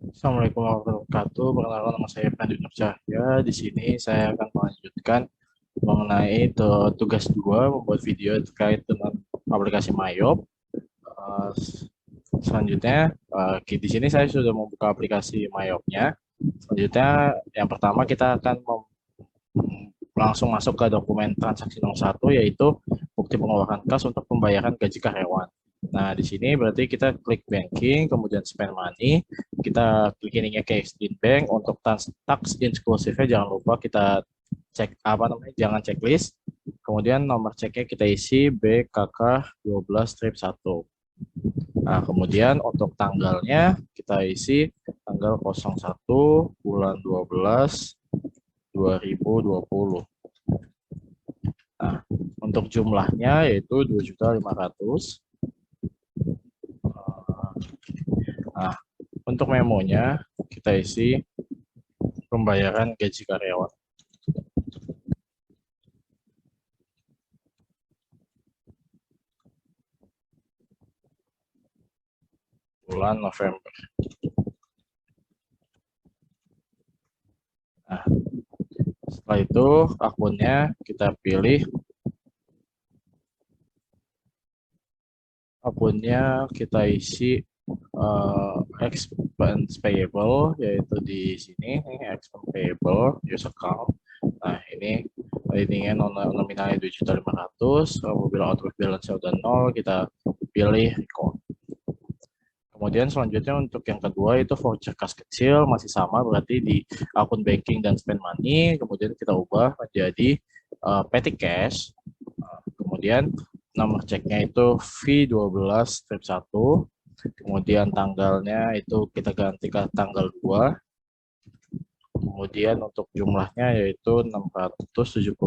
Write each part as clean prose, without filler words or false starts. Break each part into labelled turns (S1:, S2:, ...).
S1: Assalamualaikum warahmatullahi wabarakatuh. Perkenalkan nama saya Pandu Nur Cahya. Di sini saya akan melanjutkan mengenai tugas 2 membuat video terkait dengan aplikasi Mayop. Eh, Selanjutnya, di sini saya sudah membuka aplikasi Mayopnya. Selanjutnya, yang pertama kita akan langsung masuk ke dokumen transaksi nomor 1, yaitu bukti pengeluaran kas untuk pembayaran gaji karyawan. Nah, di sini berarti kita klik banking, kemudian spend money, kita klik ininya ke Extend Bank. Untuk tax inklusifnya jangan lupa kita cek apa namanya, jangan checklist. Kemudian nomor ceknya kita isi BKK 12-1. Nah, kemudian untuk tanggalnya kita isi tanggal 01 bulan 12 2020. Nah, untuk jumlahnya yaitu 2.500.000. Nah, untuk memonya kita isi pembayaran gaji karyawan bulan November. Nah, setelah itu akunnya kita pilih, akunnya kita isi expense payable, yaitu di sini expense payable use account. Nah, ini nominalnya 2.500.000. Apabila out of balance udah 0, kita pilih record. Kemudian selanjutnya untuk yang kedua itu voucher kas kecil, masih sama berarti di akun banking dan spend money, kemudian kita ubah menjadi petty cash. Kemudian nomor ceknya itu V12-1, kemudian tanggalnya itu kita ganti ke tanggal 2, kemudian untuk jumlahnya yaitu 675.000.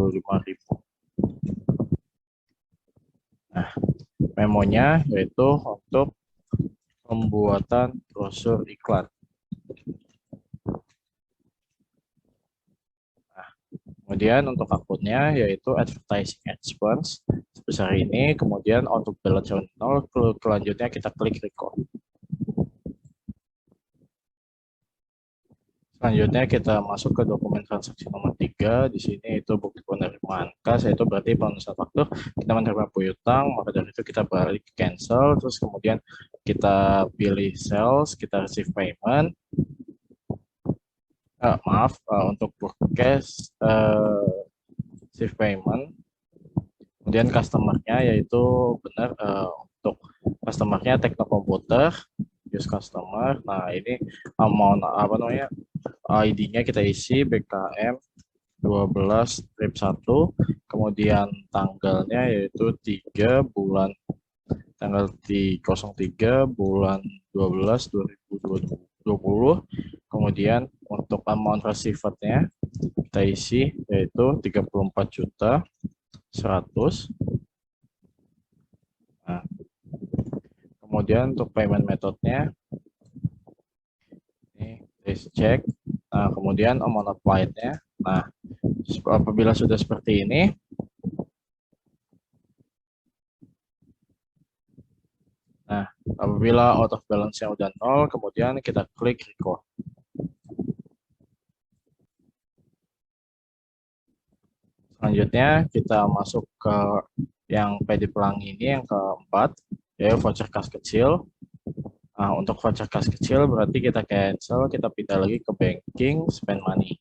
S1: Nah, memonya yaitu untuk pembuatan brosur iklan. Nah, kemudian untuk akunnya yaitu advertising expense sebesar ini, kemudian untuk balance 0, selanjutnya kita klik record. Selanjutnya kita masuk ke dokumen transaksi nomor 3. Di sini itu bukti penerimaan kas, yaitu berarti pemenuhan faktur kita menerima piutang, maka dari itu kita balik cancel, terus kemudian kita pilih sales, kita receive payment. Untuk cash receive payment. Kemudian customer-nya yaitu benar, untuk customer-nya Tekno Komputer, use customer. Nah, ini amount apa namanya? ID-nya kita isi BKM 12-1, kemudian tanggalnya yaitu 3 bulan tanggal 03 bulan 12 2020. Kemudian untuk amount receivednya kita isi yaitu 34.100.000. Nah, kemudian untuk payment methodnya ini cek. Nah, kemudian amount applied-nya. Nah, apabila sudah seperti ini, nah, apabila out of balance-nya udah 0, kemudian kita klik record. Selanjutnya kita masuk ke yang PD Pelangi ini, yang keempat, yaitu voucher kas kecil. Nah, untuk voucher kas kecil berarti kita cancel, kita pindah lagi ke banking, spend money.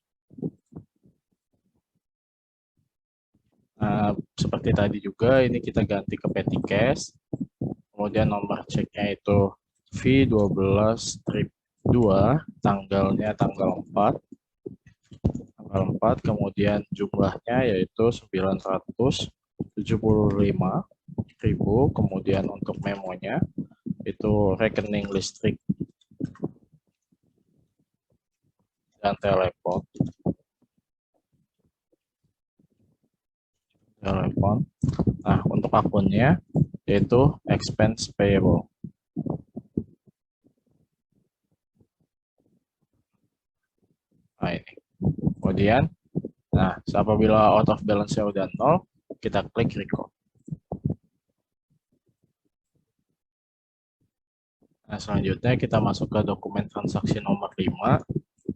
S1: Nah, seperti tadi juga, ini kita ganti ke petty cash. Kemudian nomor ceknya itu V12-2, tanggalnya tanggal 4. Kemudian jumlahnya yaitu 975.000. Kemudian untuk memonya itu rekening listrik dan telepon. Nah, untuk akunnya yaitu expense payable. Nah, ini. Kemudian, nah, apabila out of balance-nya udah 0, kita klik record. Nah, selanjutnya kita masuk ke dokumen transaksi nomor 5.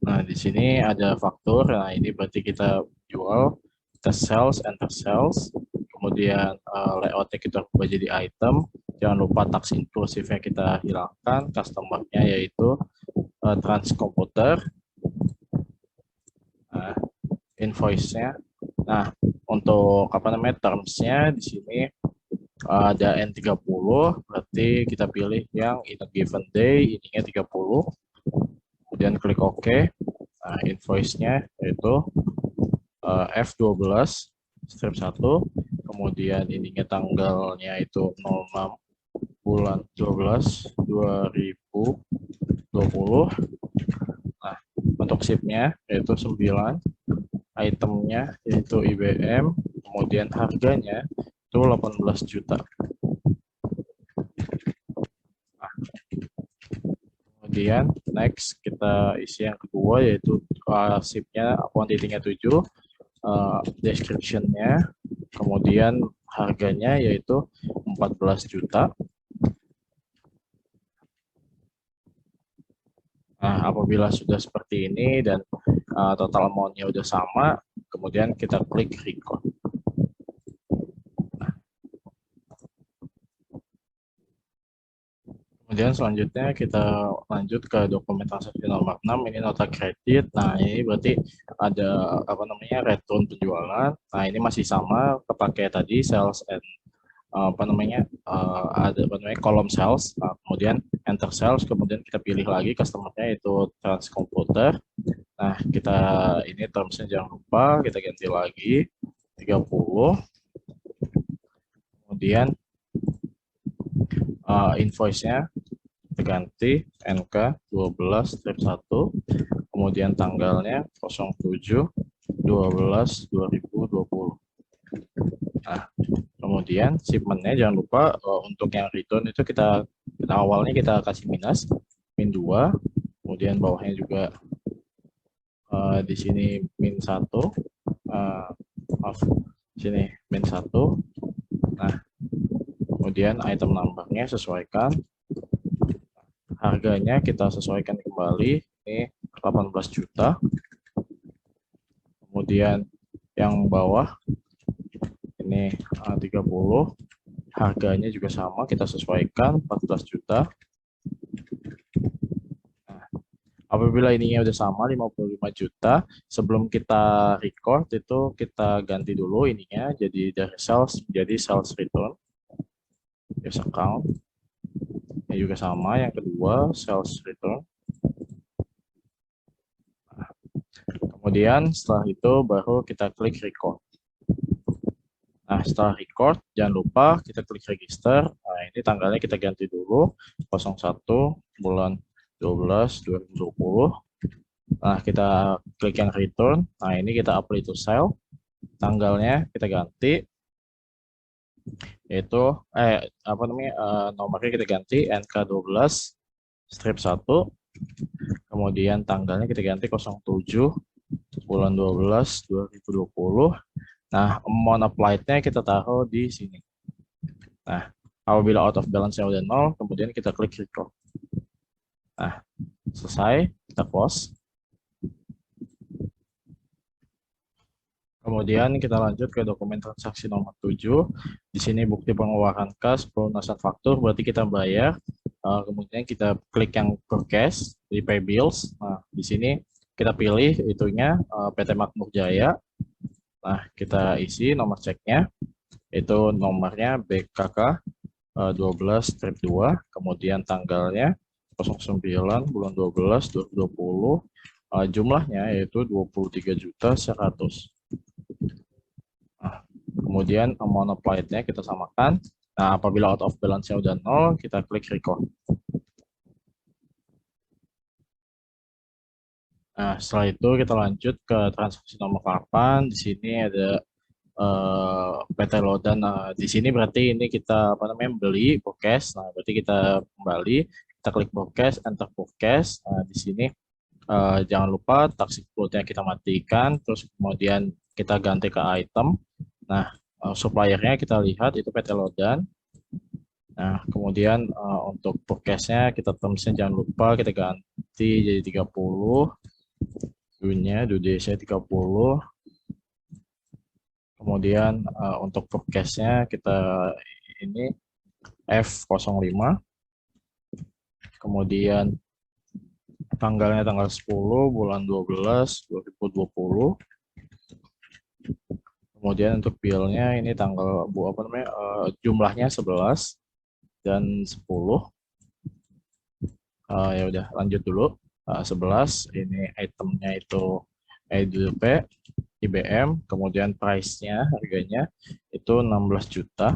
S1: Nah, di sini ada faktur. Nah, ini berarti kita jual, kita sales, enter sales. Kemudian layoutnya kita ubah jadi item. Jangan lupa tax inklusifnya kita hilangkan. Customer-nya yaitu transkomputer. Nah, invoice-nya. Nah, untuk apa namanya terms-nya di sini ada N30, berarti kita pilih yang in a given day, ininya 30. Kemudian klik OK. Nah, invoice-nya yaitu F12 strip 1, kemudian ininya tanggalnya itu 06 bulan 12 2020. Nah, untuk shipnya yaitu 9, itemnya yaitu IBM, kemudian harganya itu 18 juta. Nah, kemudian next kita isi yang kedua yaitu shipnya quantity-nya 7, description-nya, kemudian harganya yaitu 14 juta. Nah, apabila sudah seperti ini dan total amount-nya udah sama, kemudian kita klik record. Kemudian selanjutnya kita lanjut ke dokumen transaksi nomor 6, ini nota kredit. Nah, ini berarti ada apa namanya return penjualan. Nah, ini masih sama kepakai tadi sales and apa namanya ada apa namanya kolom sales. Nah, kemudian enter sales, kemudian kita pilih lagi customer-nya itu transkomputer. Nah, kita ini termsnya jangan lupa kita ganti lagi 30. Kemudian invoice-nya kita ganti NK 12 strip 1, kemudian tanggalnya 07 12 2020. Nah, kemudian shipment-nya jangan lupa untuk yang return itu kita awalnya kita kasih minus min 2, kemudian bawahnya juga di sini min 1, maaf, sini min 1. Nah, kemudian item number-nya sesuaikan, harganya kita sesuaikan kembali, ini 18 juta. Kemudian yang bawah ini 30, harganya juga sama, kita sesuaikan 14 juta. Nah, apabila ininya udah sama 55 juta, sebelum kita record itu kita ganti dulu ininya jadi dari sales menjadi sales return. Yes account. Ini juga sama, yang kedua sales return. Nah, kemudian setelah itu baru kita klik record. Nah, setelah record, jangan lupa kita klik register. Nah, ini tanggalnya kita ganti dulu, 01 bulan 12 2020. Nah, kita klik yang return. Nah, ini kita apply to sale. Tanggalnya kita ganti. Yaitu apa namanya nomornya kita ganti NK12 strip 1. Kemudian tanggalnya kita ganti 07 bulan 12 2020. Nah, amount applied-nya kita taruh di sini. Nah, apabila out of balance-nya udah 0, kemudian kita klik record. Nah, selesai, kita close. Kemudian kita lanjut ke dokumen transaksi nomor 7. Di sini bukti pengeluaran kas, pelunasan faktur, berarti kita bayar. Kemudian kita klik yang ke cash di pay bills. Nah, di sini kita pilih itunya PT Makmur Jaya. Nah, kita isi nomor ceknya. Itu nomornya BKK 12 strip 2, kemudian tanggalnya 09 bulan 12 2020, jumlahnya yaitu 23.100.000. Nah, kemudian amount applied-nya kita samakan. Nah, apabila out of balance-nya udah 0, kita klik record. Nah, setelah itu kita lanjut ke transaksi nomor 8. Di sini ada PT Lodan. Nah, di sini berarti ini kita apa namanya beli broadcast. Nah, berarti kita kembali, kita klik broadcast, enter broadcast. Nah, di sini jangan lupa tax include-nya kita matikan, terus kemudian kita ganti ke item. Nah, suppliernya kita lihat itu PT Lodan. Nah, kemudian untuk forecast-nya kita termsnya jangan lupa kita ganti jadi 30, due days-nya 30. Kemudian untuk forecast-nya kita ini F05. Kemudian tanggalnya tanggal 10 bulan 12 2020. Kemudian untuk bill-nya ini tanggal jumlahnya 11 dan 10. Ya udah lanjut dulu. 11 ini itemnya itu EDP IBM, kemudian price-nya harganya itu 16 juta.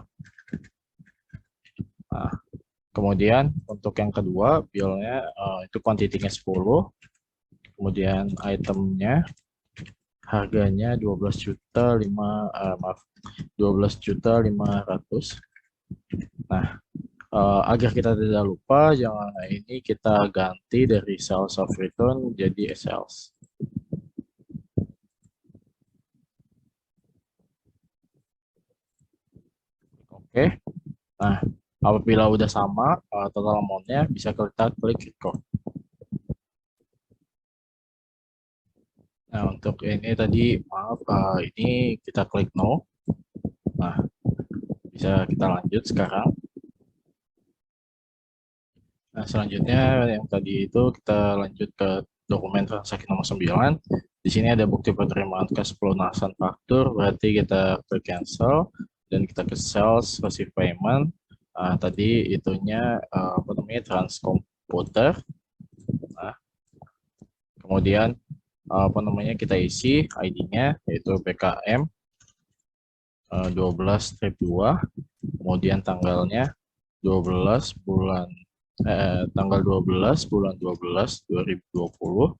S1: Nah, kemudian untuk yang kedua bill-nya itu quantity-nya 10, kemudian itemnya harganya 12 juta 12 juta 500. Nah, agar kita tidak lupa, jangan ini kita ganti dari sales of return jadi sales. Oke. Nah, apabila udah sama total amount-nya, bisa kita klik record. Nah, untuk ini tadi maaf, ini kita klik no. Nah, bisa kita lanjut sekarang. Nah, selanjutnya yang tadi itu kita lanjut ke dokumen transaksi nomor 9. Di sini ada bukti penerimaan kas pelunasan faktur, berarti kita klik cancel dan kita ke sales receive payment. Tadi itunya transkomputer. Nah, kemudian kita isi ID-nya yaitu BKM 12-2, kemudian tanggalnya 12 bulan tanggal 12 bulan 12 2020.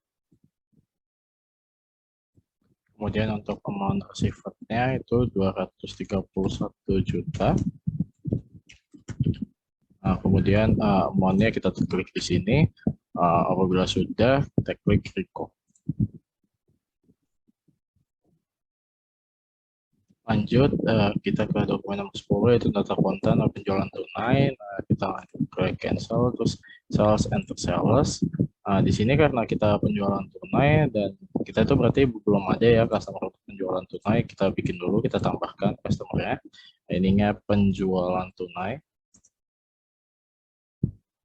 S1: Kemudian untuk amount receiver-nya itu 231 juta. Nah, kemudian amount-nya kita klik di sini. Apabila sudah, kita klik record. Lanjut, kita ke dokumen nomor 10 yaitu data konten penjualan tunai. Nah, kita klik cancel, terus sales enter sales. Di sini karena kita penjualan tunai dan kita itu berarti belum ada ya customer penjualan tunai, kita bikin dulu, kita tambahkan customer-nya. Ininya penjualan tunai.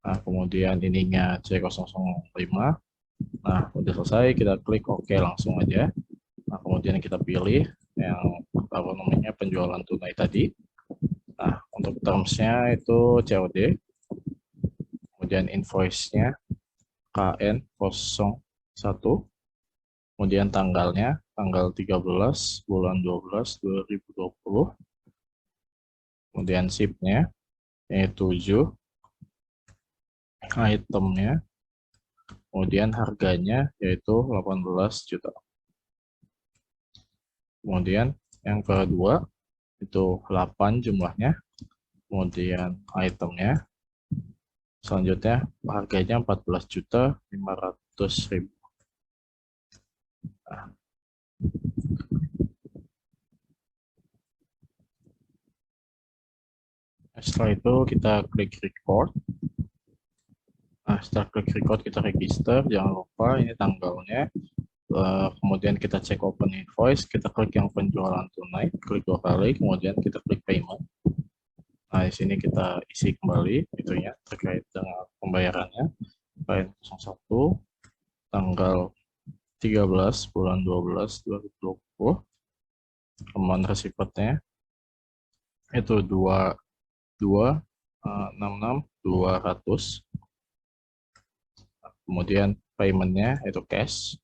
S1: Nah, kemudian ininya C005. Nah, udah selesai, kita klik OK langsung aja. Nah, kemudian kita pilih yang penjualan tunai tadi. Nah, untuk terms-nya itu COD. Kemudian invoice-nya KN01. Kemudian tanggalnya tanggal 13 bulan 12 2020. Kemudian ship-nya yaitu 7. Itemnya. Kemudian harganya yaitu 18 juta. Kemudian yang kedua itu 8 jumlahnya. Kemudian itemnya. Selanjutnya harganya 14.500.000. Nah. Setelah itu kita klik record. Nah, setelah klik record kita register. Jangan lupa ini tanggalnya. Kemudian kita cek open invoice, kita klik yang penjualan tunai, klik 2 kali, kemudian kita klik payment. Nah, di sini kita isi kembali itunya terkait dengan pembayarannya. KN01 tanggal 13 bulan 12 2020. Amount receipt-nya itu 2.266.200. Kemudian payment-nya itu cash.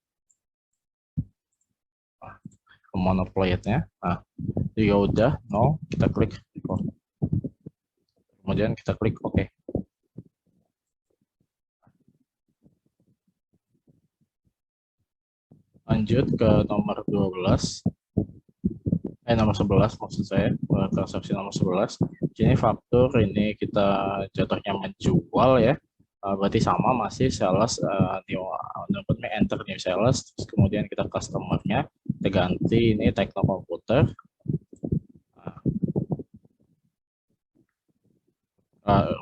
S1: Amount applied-nya. Nah, jika udah no, kita klik record. Kemudian kita klik OK. Lanjut ke nomor 12. Nomor 11 maksud saya, transaksi nomor 11. Ini faktur ini kita jatuhnya menjual ya. Berarti sama masih sales enter new sales, terus kemudian kita customer-nya kita ganti ini Tekno Komputer.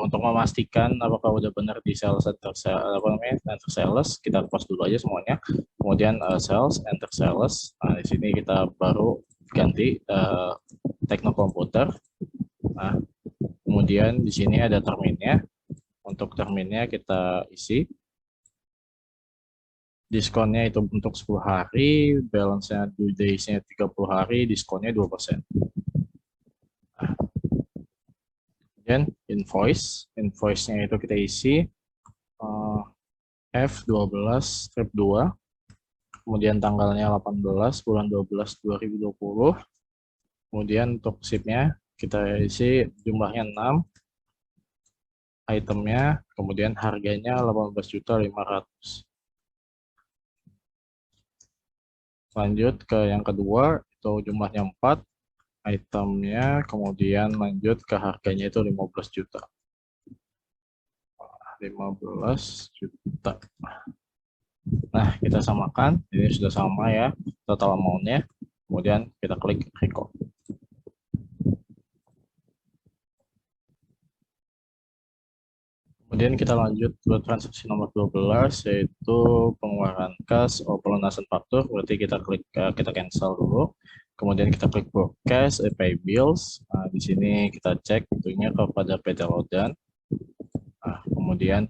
S1: Untuk memastikan apakah udah benar di sales enter apa namanya enter sales, kita post dulu aja semuanya. Kemudian sales enter sales. Nah, di sini kita baru ganti teknik komputer. Nah, kemudian di sini ada terminnya. Untuk terminnya kita isi. Diskonnya itu untuk 10 hari, balance-nya due days-nya 30 hari, diskonnya 2%. Nah, kemudian invoice-nya itu kita isi F12 strip 2, kemudian tanggalnya 18 bulan 12 2020. Kemudian untuk ship-nya kita isi jumlahnya 6, itemnya, kemudian harganya 18.500.000. Lanjut ke yang kedua, itu jumlahnya 4, itemnya, kemudian lanjut ke harganya itu 15 juta. 15 juta. Nah, kita samakan, ini sudah sama ya, total amount-nya. Kemudian kita klik record. Kemudian kita lanjut ke transaksi nomor 12, yaitu pengeluaran kas pelunasan faktur. Berarti kita klik, kita cancel dulu. Kemudian kita klik broadcast, pay bills. Nah, di sini kita cek itunya kepada PT Lodan. Nah, kemudian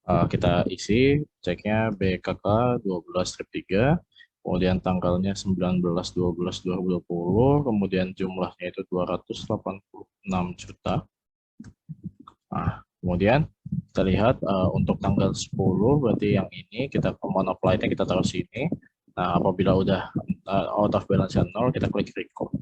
S1: kita isi ceknya BKK 12-3, kemudian tanggalnya 19/12/2020, kemudian jumlahnya itu 286 juta. Nah, kemudian kita lihat untuk tanggal 10, berarti yang ini kita monoply-nya kita taruh sini. Nah, apabila udah out of balance 0, kita klik record.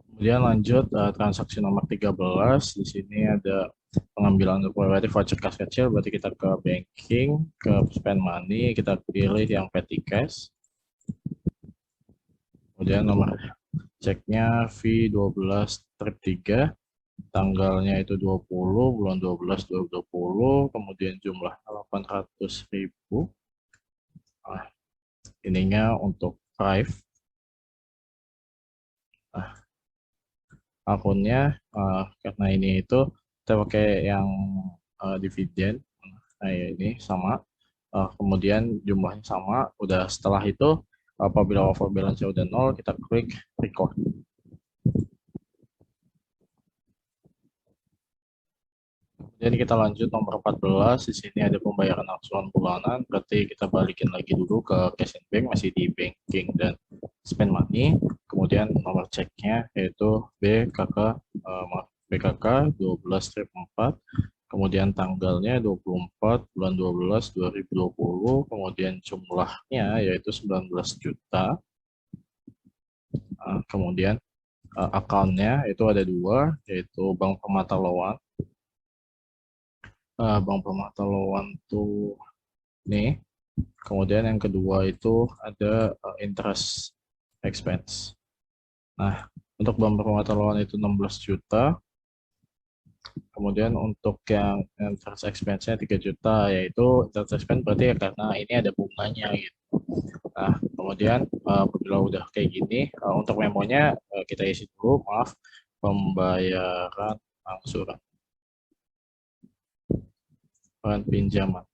S1: Kemudian lanjut transaksi nomor 13. Di sini ada pengambilan kualitas voucher kas kecil, berarti kita ke banking, ke spend money, kita pilih yang petty cash. Kemudian nomor ceknya V12-3, tanggalnya itu 20 bulan 12 2020, kemudian jumlah 800.000. Nah, ininya untuk Five. Nah, akunnya karena ini itu kita pakai yang dividen. Nah, ini sama. Kemudian jumlahnya sama. Udah setelah itu apabila over balance udah 0, kita klik record. Jadi kita lanjut nomor 14. Di sini ada pembayaran angsuran bulanan. Berarti kita balikin lagi dulu ke cash and bank, masih di banking dan spend money. Kemudian nomor ceknya yaitu BKK 12-4. Kemudian tanggalnya 24 bulan 12 2020. Kemudian jumlahnya yaitu 19 juta. Kemudian akunnya itu ada dua, yaitu Bank Permata Loan. Bank Permata Loan tuh nih. Kemudian yang kedua itu ada interest expense. Nah, untuk Bank Permata Loan itu 16 juta. Kemudian untuk yang interest expense-nya 3 juta, yaitu interest expense berarti ya karena ini ada bunganya gitu. Nah, kemudian apabila udah kayak gini, untuk memonya kita isi dulu, maaf, pembayaran angsuran pinjaman.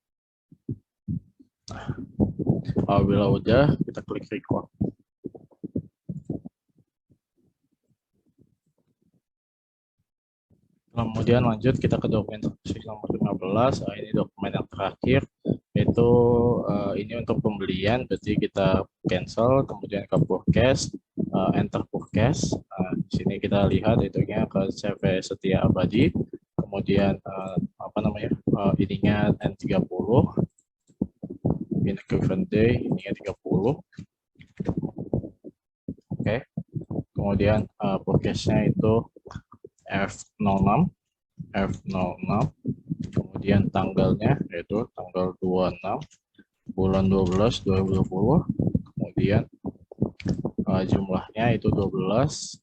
S1: Nah, apabila udah, kita klik record. Kemudian lanjut kita ke dokumen nomor 15. Ini dokumen yang terakhir, yaitu ini untuk pembelian. Berarti kita cancel, kemudian ke purchase, enter purchase. Di sini kita lihat itunya ke CV Setia Abadi. Kemudian apa namanya, ininya N30, in a given day ininya 30. Oke. Kemudian purchase-nya itu F06, kemudian tanggalnya yaitu tanggal 26 bulan 12 2020, kemudian jumlahnya itu 12,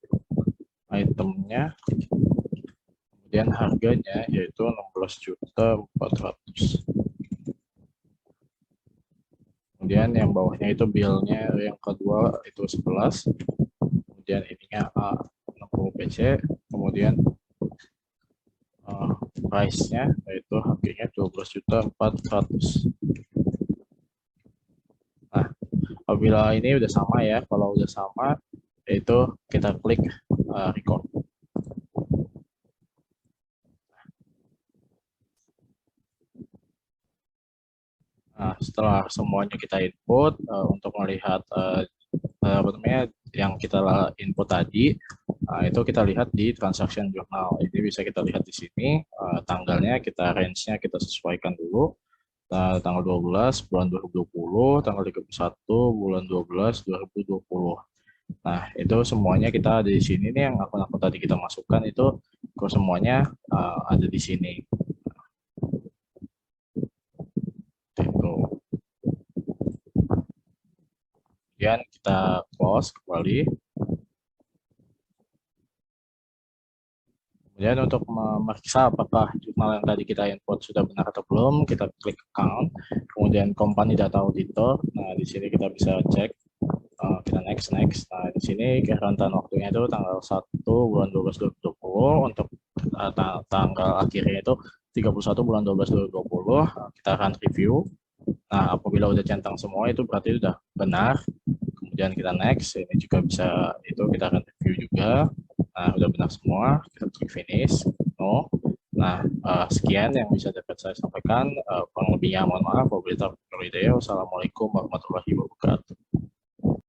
S1: itemnya, kemudian harganya yaitu 16.400.000. Kemudian yang bawahnya itu bill-nya yang kedua itu 11, kemudian ininya PC, kemudian price-nya yaitu harganya 12.400.000. Nah, apabila ini udah sama ya, kalau udah sama itu kita klik record. Nah, setelah semuanya kita input untuk melihat apa namanya yang kita input tadi, itu kita lihat di transaction journal. Ini bisa kita lihat di sini tanggalnya, kita range-nya kita sesuaikan dulu. Tanggal 12 bulan 2020, tanggal 31 bulan 12 2020. Nah, itu semuanya kita ada di sini nih, yang akun-akun tadi kita masukkan itu kok semuanya ada di sini. Itu. Kemudian kita close kembali. Kemudian untuk memeriksa apakah jurnal yang tadi kita input sudah benar atau belum, kita klik account, kemudian company data auditor. Nah, di sini kita bisa cek, kita next. Nah, di sini rentan waktunya itu tanggal 1 bulan 12 2020, untuk tanggal akhirnya itu 31 bulan 12 2020. Kita akan review. Nah, apabila udah centang semua itu berarti sudah benar. Kemudian kita next, ini juga bisa, itu kita akan review juga. Nah, udah benar semua, kita klik finish. No. Nah, sekian yang bisa dapat saya sampaikan. Kurang lebihnya mohon maaf. Wassalamualaikum warahmatullahi wabarakatuh.